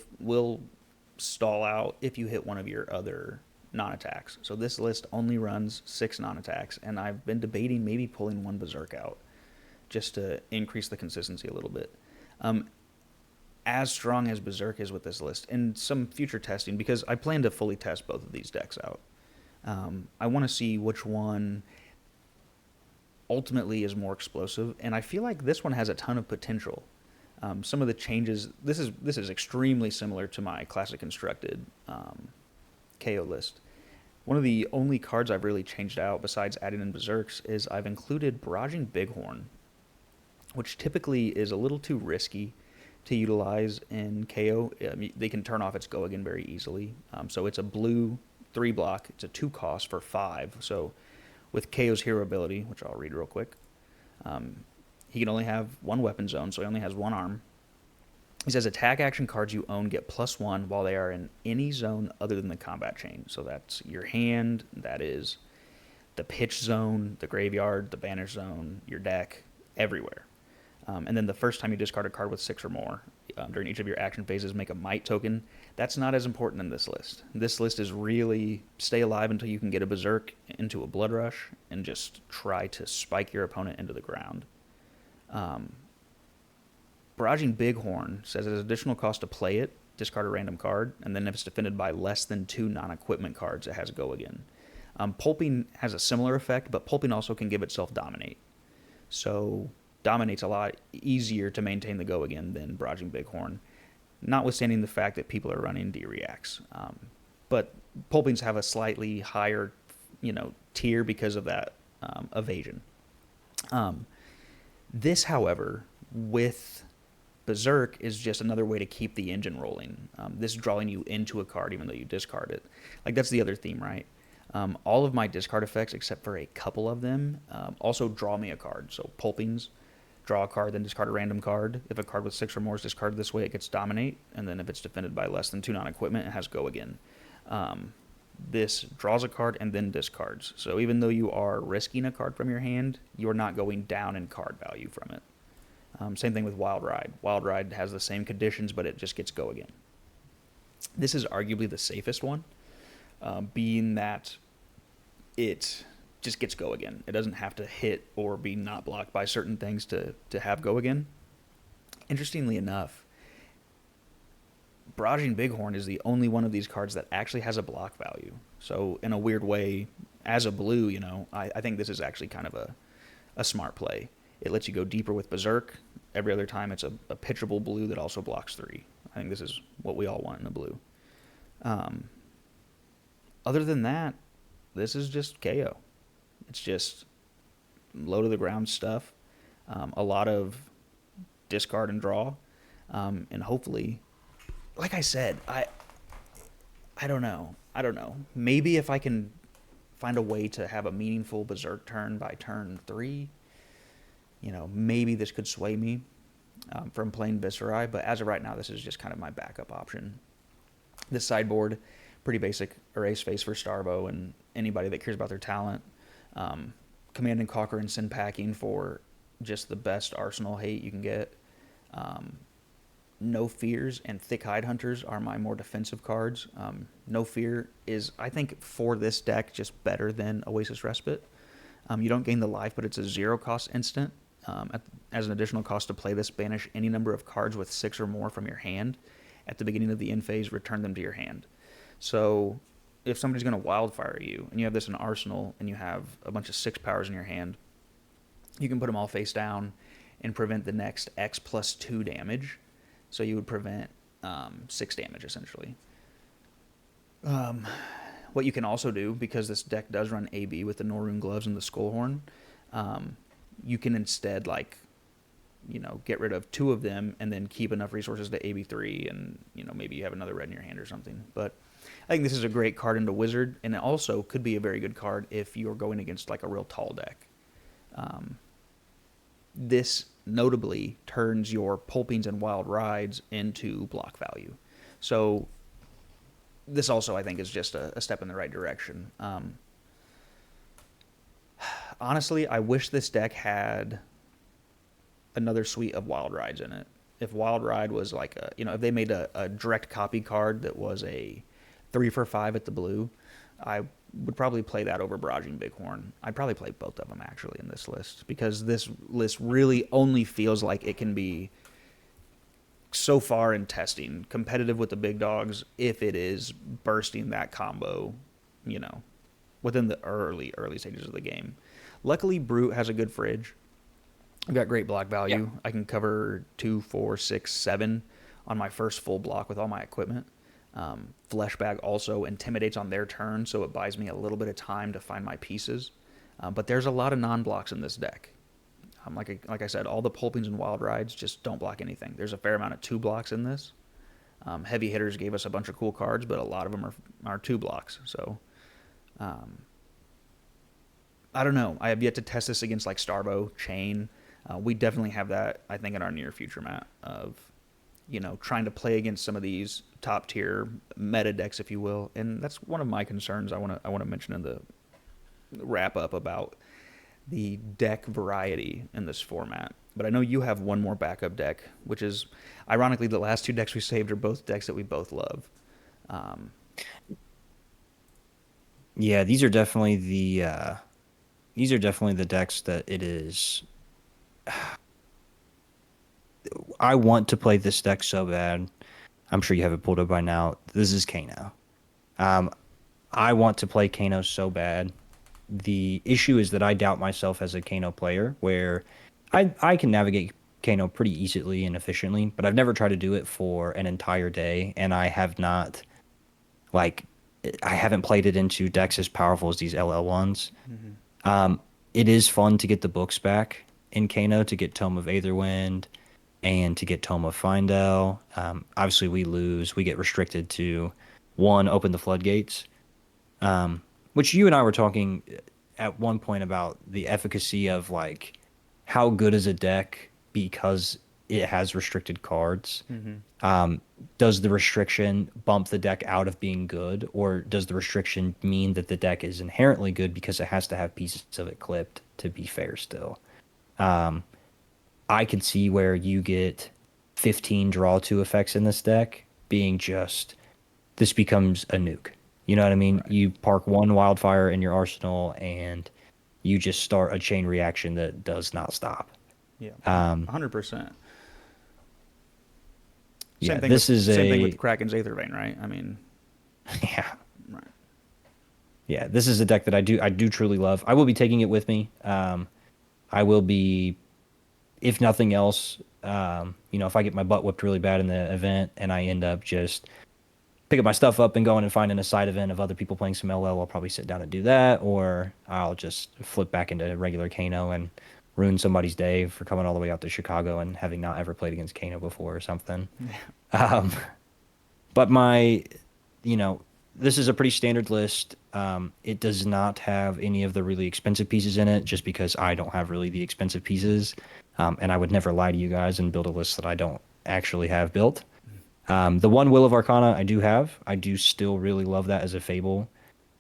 stall out if you hit one of your other non-attacks. So this list only runs 6 non-attacks, and I've been debating maybe pulling 1 Berserk out just to increase the consistency a little bit. as strong as Berserk is with this list in some future testing, because I plan to fully test both of these decks out. I want to see which one ultimately is more explosive, and I feel like this one has a ton of potential. Some of the changes. This is extremely similar to my classic constructed KO list. One of the only cards I've really changed out besides adding in Berserks is I've included Barraging Bighorn, which typically is a little too risky to utilize in KO. They can turn off its go again very easily. So it's a blue 3 block. It's a 2 cost for 5. So with KO's hero ability, which I'll read real quick, he can only have 1 weapon zone, so he only has 1 arm. He says attack action cards you own get +1 while they are in any zone other than the combat chain. So that's your hand, that is the pitch zone, the graveyard, the banish zone, your deck, everywhere. And then the first time you discard a card with 6 or more during each of your action phases, make a might token. That's not as important in this list. This list is really stay alive until you can get a Berserk into a Blood Rush and just try to spike your opponent into the ground. Barraging Bighorn says it has additional cost to play it, discard a random card, and then if it's defended by less than 2 non-equipment cards, it has go again. Pulping has a similar effect, but Pulping also can give itself Dominate. So Dominate's a lot easier to maintain the go again than Barraging Bighorn, notwithstanding the fact that people are running D-Reacts. But Pulpings have a slightly higher, tier because of that evasion. This, however, with Berserk is just another way to keep the engine rolling. This is drawing you into a card even though you discard it. Like, that's the other theme, right? All of my discard effects, except for a couple of them, also draw me a card. So Pulpings, draw a card, then discard a random card. If a card with 6 or more is discarded this way, it gets Dominate. And then if it's defended by less than 2 non-equipment, it has go again. This draws a card and then discards. So even though you are risking a card from your hand, you're not going down in card value from it. Same thing with Wild Ride. Wild Ride has the same conditions, but it just gets go again. This is arguably the safest one, being that it just gets go again. It doesn't have to hit or be not blocked by certain things to have go again. Interestingly enough, Barraging Bighorn is the only one of these cards that actually has a block value. So in a weird way, as a blue, I think this is actually kind of a smart play. It lets you go deeper with Berserk. Every other time, it's a pitchable blue that also blocks 3. I think this is what we all want in a blue. Other than that, this is just KO. It's just low to the ground stuff. A lot of discard and draw. And hopefully, like I said, I don't know. Maybe if I can find a way to have a meaningful Berserk turn by turn 3, maybe this could sway me from playing Viserai, but as of right now, this is just kind of my backup option. This sideboard, pretty basic: Erase Face for Starvo and anybody that cares about their talent. Command and Conquer and Sin Packing for just the best Arsenal hate you can get. No Fears and Thick Hide Hunters are my more defensive cards. No Fear is, I think, for this deck, just better than Oasis Respite. You don't gain the life, but it's a 0 cost instant. As an additional cost to play this, banish any number of cards with 6 or more from your hand. At the beginning of the end phase, return them to your hand. So if somebody's going to Wildfire you, and you have this in Arsenal, and you have a bunch of 6 powers in your hand, you can put them all face down and prevent the next X plus 2 damage. So you would prevent 6 damage, essentially. What you can also do, because this deck does run AB with the Norrune Gloves and the Skullhorn, you can instead, get rid of 2 of them and then keep enough resources to AB3, and, maybe you have another red in your hand or something. But I think this is a great card into Wizard, and it also could be a very good card if you're going against, a real tall deck. This notably turns your Pulpings and Wild Rides into block value. So this also, I think, is just a step in the right direction. Honestly, I wish this deck had another suite of Wild Rides in it. If Wild Ride was if they made a direct copy card that was a 3 for 5 at the blue, I would probably play that over Barraging Bighorn. I'd probably play both of them, actually, in this list, because this list really only feels like it can be so far in testing, competitive with the big dogs if it is bursting that combo, you know, within the early stages of the game. Luckily, Brute has a good fridge. I've got great block Yeah. value. I can cover 2, 4, 6, 7 on my first full block with all my equipment. Fleshbag also intimidates on their turn, so it buys me a little bit of time to find my pieces. But there's a lot of non-blocks in this deck. Like I said, all the pulpings and wild rides just don't block anything. There's a fair amount of 2 blocks in this. Heavy hitters gave us a bunch of cool cards, but a lot of them are 2 blocks. So um, I don't know. I have yet to test this against like Starbo, Chain. We definitely have that, I think, in our near future, Matt, of trying to play against some of these top tier meta decks, if you will. And that's one of my concerns. I want to mention in the wrap up about the deck variety in this format. But I know you have one more backup deck, which is ironically the last 2 decks we saved are both decks that we both love. Um, Yeah, these are definitely the decks that it is. I want to play this deck so bad. I'm sure you have it pulled up by now. This is Kano. Um, I want to play Kano so bad. The issue is that I doubt myself as a Kano player, where I can navigate Kano pretty easily and efficiently, but I've never tried to do it for an entire day, and I have not like I haven't played it into decks as powerful as these LL ones. mhm. Um, it is fun to get the books back in Kano to get Tome of Aetherwind and to get Tome of Findel. Obviously, we lose. We get restricted to one, open the floodgates, which you and I were talking at one point about the efficacy of like how good is a deck because it has restricted cards. Mhm. Um, does the restriction bump the deck out of being good, or does the restriction mean that the deck is inherently good because it has to have pieces of it clipped to be fair still? Um, I could see where you get 15 draw two effects in this deck being just this becomes a nuke. You know what I mean? Right. You park one wildfire in your arsenal and you just start a chain reaction that does not stop. Yeah. Um, 100%. yeah, this is Same thing a with Kraken's Aethervein, right? I mean, yeah, right. yeah, this is a deck that I do truly love. I will be taking it with me. I will be, if nothing else, if I get my butt whipped really bad in the event and I end up just picking my stuff up and going and finding a side event of other people playing some LL, I'll probably sit down and do that, or I'll just flip back into regular Kano and ruin somebody's day for coming all the way out to Chicago and having not ever played against Kano before or something. Um, but you know, this is a pretty standard list. It does not have any of the really expensive pieces in it, just because I don't have really the expensive pieces. And I would never lie to you guys and build a list that I don't actually have built. The one Will of Arcana I do have. I do still really love that as a fable.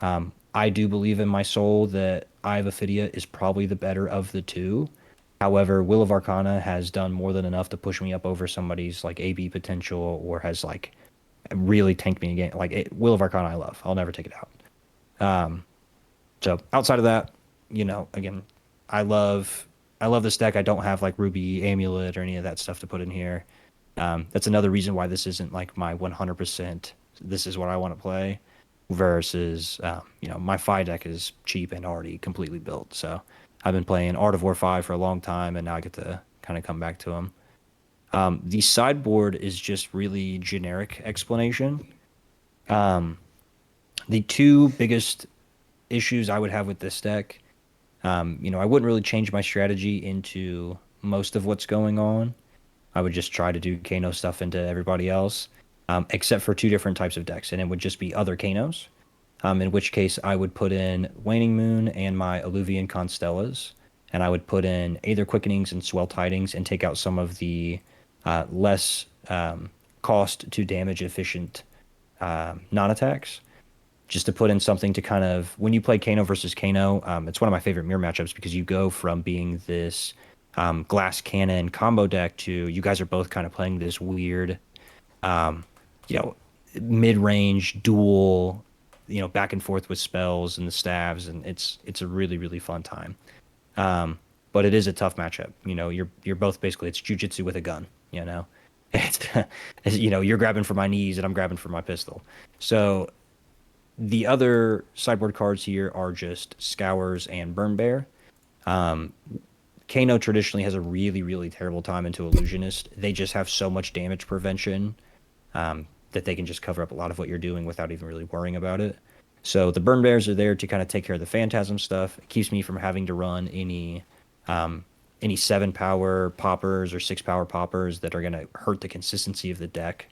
I do believe in my soul that Eye of Ophidia is probably the better of the two. However, Will of Arcana has done more than enough to push me up over somebody's like AB potential, or has like really tanked me again. Like Will of Arcana, I love. I'll never take it out. Um, so outside of that, again, I love I love this deck. I don't have like Ruby Amulet or any of that stuff to put in here. That's another reason why this isn't like my 100%. This is what I want to play. Versus, my Fi deck is cheap and already completely built. So I've been playing Art of War 5 for a long time, and now I get to kind of come back to them. The sideboard is just really generic explanation. Um, the two biggest issues I would have with this deck, I wouldn't really change my strategy into most of what's going on. I would just try to do Kano stuff into everybody else, except for two different types of decks, and it would just be other Kanos. In which case, I would put in Waning Moon and my Alluvian Constellas, and I would put in Aether Quickenings and Swell Tidings and take out some of the less cost to damage efficient non-attacks, just to put in something to kind of when you play Kano versus Kano, it's one of my favorite mirror matchups because you go from being this glass cannon combo deck to you guys are both kind of playing this weird, um, you know, mid-range duel, back and forth with spells and the staves, and it's a really really fun time. But it is a tough matchup. You're both basically it's jujitsu with a gun, You're grabbing for my knees and I'm grabbing for my pistol. So the other sideboard cards here are just Scours and Burn Bear. Um, Kano traditionally has a really, really terrible time into Illusionist. They just have so much damage prevention that they can just cover up a lot of what you're doing without even really worrying about it. So the Burn Bears are there to kind of take care of the Phantasm stuff. It keeps me from having to run any 7 power poppers or 6 power poppers that are going to hurt the consistency of the deck,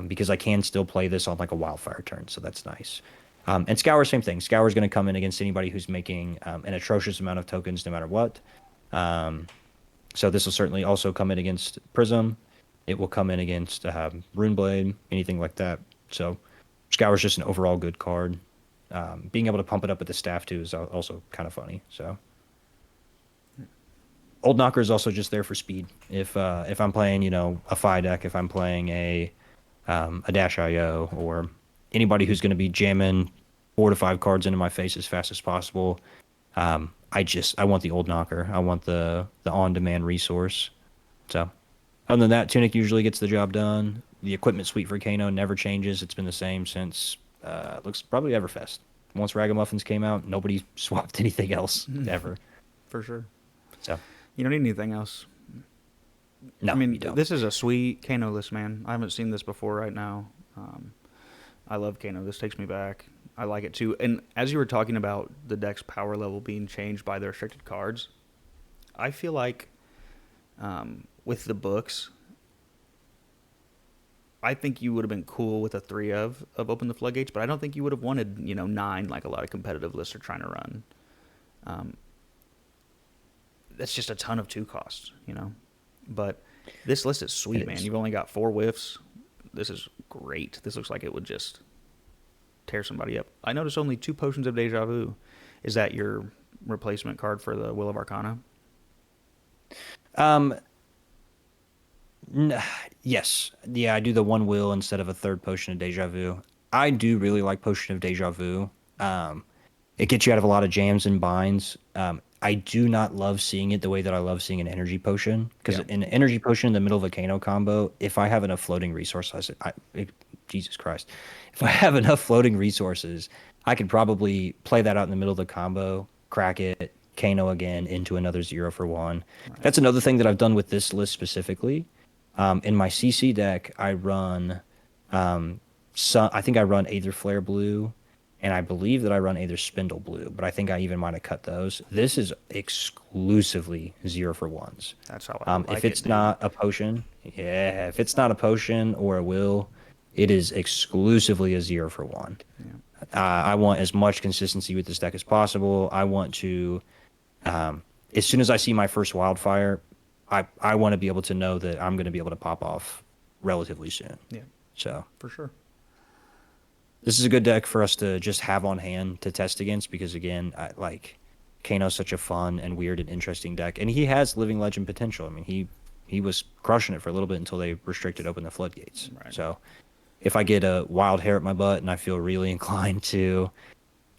because I can still play this on like a Wildfire turn, so that's nice. And Scour, same thing. Scour is going to come in against anybody who's making an atrocious amount of tokens no matter what. Um, so this will certainly also come in against Prism. It will come in against Runeblade, anything like that. So Scour is just an overall good card. Being able to pump it up with the staff too is also kind of funny. So Old Knocker is also just there for speed. If I'm playing, a Fi deck, if I'm playing a Dash IO, or anybody who's going to be jamming 4 to 5 cards into my face as fast as possible, I want the Old Knocker. I want the on demand resource. So other than that, Tunic usually gets the job done. The equipment suite for Kano never changes. It's been the same since looks probably Everfest. Once Ragamuffins came out, nobody swapped anything else ever. For sure. So You don't need anything else. no, I mean, you don't. this is a sweet Kano list, man. I haven't seen this before right now. I love Kano. This takes me back. I like it too. And as you were talking about the deck's power level being changed by the restricted cards, I feel like with the books, I think you would have been cool with a 3 of Open the Floodgates, but I don't think you would have wanted, 9 like a lot of competitive lists are trying to run. That's just a ton of 2 costs. But this list is sweet, man. You've only got 4 whiffs. This is great. This looks like it would just tear somebody up. I noticed only 2 Potions of Deja Vu. Is that your replacement card for the Will of Arcana? Um, yes, yeah, I do the one will instead of a third Potion of Deja Vu. I do really like Potion of Deja Vu. Um, it gets you out of a lot of jams and binds. I do not love seeing it the way that I love seeing an energy potion, because Yeah. an energy potion in the middle of a Kano combo, if I have enough floating resources, Jesus Christ, if I have enough floating resources, I could probably play that out in the middle of the combo, crack it, Kano again into another 0 for 1. Right. That's another thing that I've done with this list specifically. In my CC deck, I run, I think I run Aether Flare Blue, and I believe that I run Aether Spindle Blue, but I think I even might have cut those. This is exclusively 0 for 1s. That's how I like If it, it's dude. not a potion, yeah, if it's not a potion or a will, it is exclusively a 0 for 1. Yeah. I want as much consistency with this deck as possible. I want to, as soon as I see my first wildfire, I want to be able to know that I'm going to be able to pop off relatively soon. Yeah, So for sure. this is a good deck for us to just have on hand to test against, because again, Kano's such a fun and weird and interesting deck, and he has Living Legend potential. I mean, he was crushing it for a little bit until they restricted Open the Floodgates. Right. So if I get a wild hair at my butt and I feel really inclined to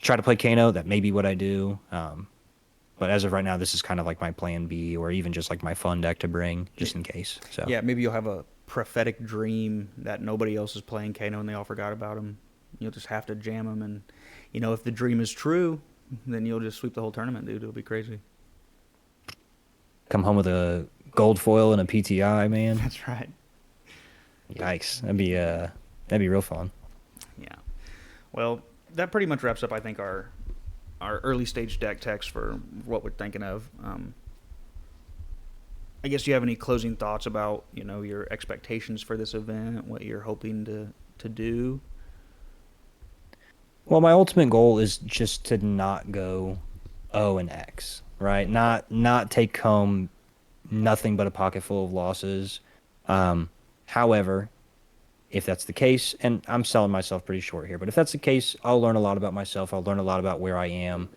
try to play Kano, that may be what I do. But as of right now, this is kind of like my plan B, or even just like my fun deck to bring just in case. So Yeah, maybe you'll have a prophetic dream that nobody else is playing Kano and they all forgot about him. You'll just have to jam him, and if the dream is true, then you'll just sweep the whole tournament, dude. It'll be crazy. come home with a gold foil and a PTI, man. That's right. Yikes. That'd be real fun. Yeah. Well, that pretty much wraps up, I think, our early stage deck text for what we're thinking of. I guess you have any closing thoughts about your expectations for this event, what you're hoping to do? Well, my ultimate goal is just to not go O and X, right? Not take home nothing but a pocket full of losses. However, if that's the case, and I'm selling myself pretty short here, but if that's the case, I'll learn a lot about myself. I'll learn a lot about where I am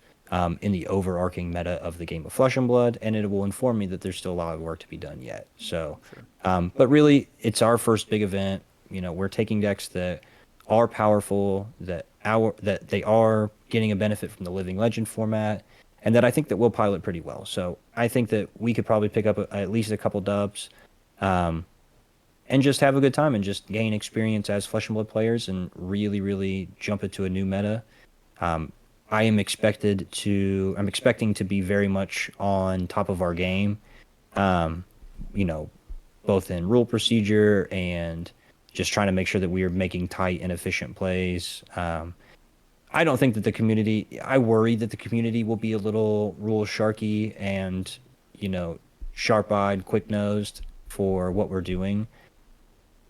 in the overarching meta of the game of Flesh and Blood, and it will inform me that there's still a lot of work to be done yet. So, but really, it's our first big event. We're taking decks that are powerful, that they are getting a benefit from the Living Legend format, and that I think that we'll pilot pretty well. So I think that we could probably pick up at least a couple dubs. and just have a good time and just gain experience as Flesh and Blood players and really, really jump into a new meta. Um, I'm expecting to be very much on top of our game. Um, you know, both in rule procedure and just trying to make sure that we are making tight and efficient plays. I don't think that the community, I worry that the community will be a little rule sharky and, you know, sharp-eyed, quick-nosed for what we're doing.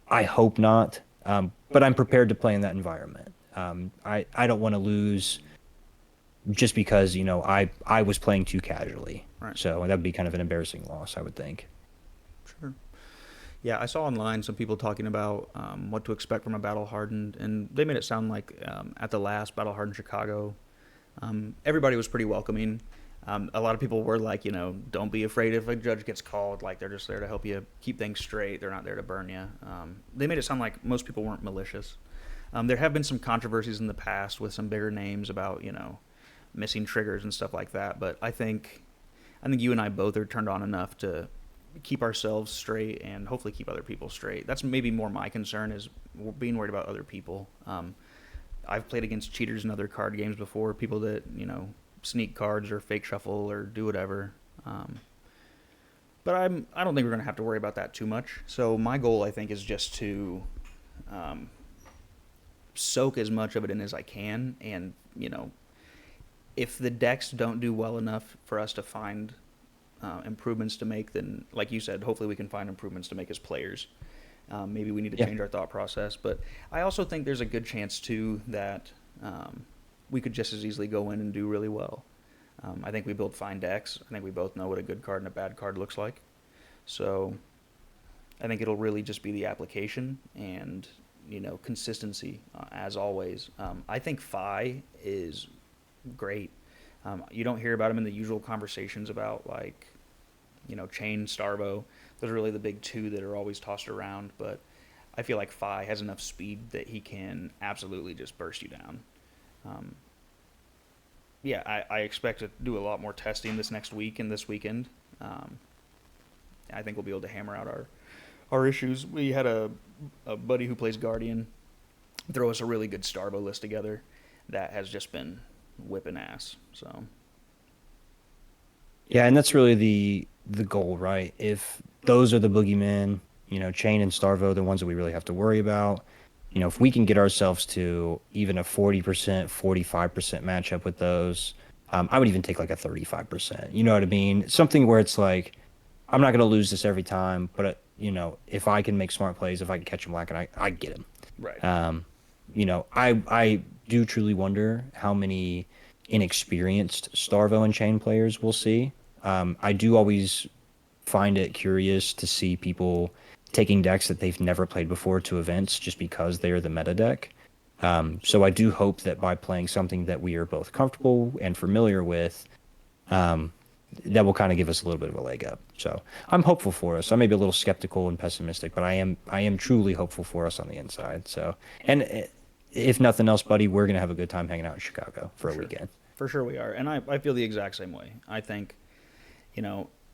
I hope not, but I'm prepared to play in that environment. I don't want to lose just because, I was playing too casually. Right. So that would be kind of an embarrassing loss, I would think. Sure. Yeah, I saw online some people talking about what to expect from a Battle Hardened, and they made it sound like at the last Battle Hardened Chicago, everybody was pretty welcoming. A lot of people were like, don't be afraid if a judge gets called. Like, they're just there to help you keep things straight. They're not there to burn you. They made it sound like most people weren't malicious. There have been some controversies in the past with some bigger names about, missing triggers and stuff like that. But I think you and I both are turned on enough to keep ourselves straight and hopefully keep other people straight. That's maybe more my concern, is being worried about other people. I've played against cheaters in other card games before, people that sneak cards or fake shuffle or do whatever. But I don't think we're going to have to worry about that too much. So my goal, I think, is just to soak as much of it in as I can, and if the decks don't do well enough for us to find improvements to make, then, like you said, hopefully we can find improvements to make as players. Maybe we need to Yeah. change our thought process, but I also think there's a good chance too that we could just as easily go in and do really well. I think we build fine decks. I think we both know what a good card and a bad card looks like. So I think it'll really just be the application and consistency, as always. I think Fi is great. You don't hear about him in the usual conversations about, like, Chain, Starvo. Those are really the big two that are always tossed around. But I feel like Fi has enough speed that he can absolutely just burst you down. Um, yeah, I expect to do a lot more testing this next week and this weekend. Um, I think we'll be able to hammer out our issues. We had a buddy who plays Guardian throw us a really good Starvo list together that has just been whipping ass. So Yeah, and that's really the goal, right? If those are the boogeymen, Chain and Starvo, the ones that we really have to worry about. If we can get ourselves to even a 40%, 45% matchup with those, I would even take like a 35%. You know what I mean? Something where it's like, I'm not going to lose this every time, but if I can make smart plays, if I can catch them lacking, I get them. right, Um, I do truly wonder how many inexperienced Starvo and Chain players we'll see. I do always find it curious to see people taking decks that they've never played before to events just because they are the meta deck. So I do hope that by playing something that we are both comfortable and familiar with, um, that will kind of give us a little bit of a leg up. So I'm hopeful for us. I may be a little skeptical and pessimistic, but I am truly hopeful for us on the inside. So, and if nothing else, buddy, we're gonna have a good time hanging out in Chicago for for a sure. weekend. For sure we are. And I feel the exact same way. I think,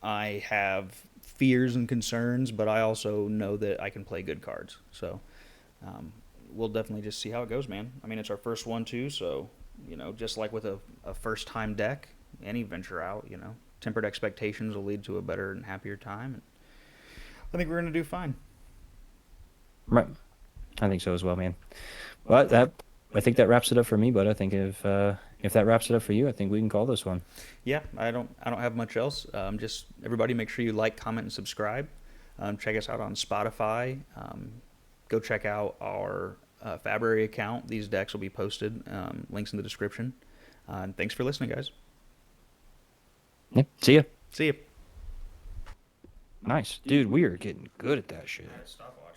I have fears and concerns, but I also know that I can play good cards. So um, we'll definitely just see how it goes, man. I mean, it's our first one, too. So, just like with a first time deck, any venture out, tempered expectations will lead to a better and happier time. And I think we're going to do fine. Right. I think so as well, man. But I think that wraps it up for me. But I think if that wraps it up for you, I think we can call this one. Yeah, I don't have much else. Just everybody, make sure you like, comment, and subscribe. Check us out on Spotify. Go check out our Fabry account. These decks will be posted. Links in the description. And thanks for listening, guys. Yeah. See ya. See you. Nice, dude. We are getting good at that shit. Stopwatch.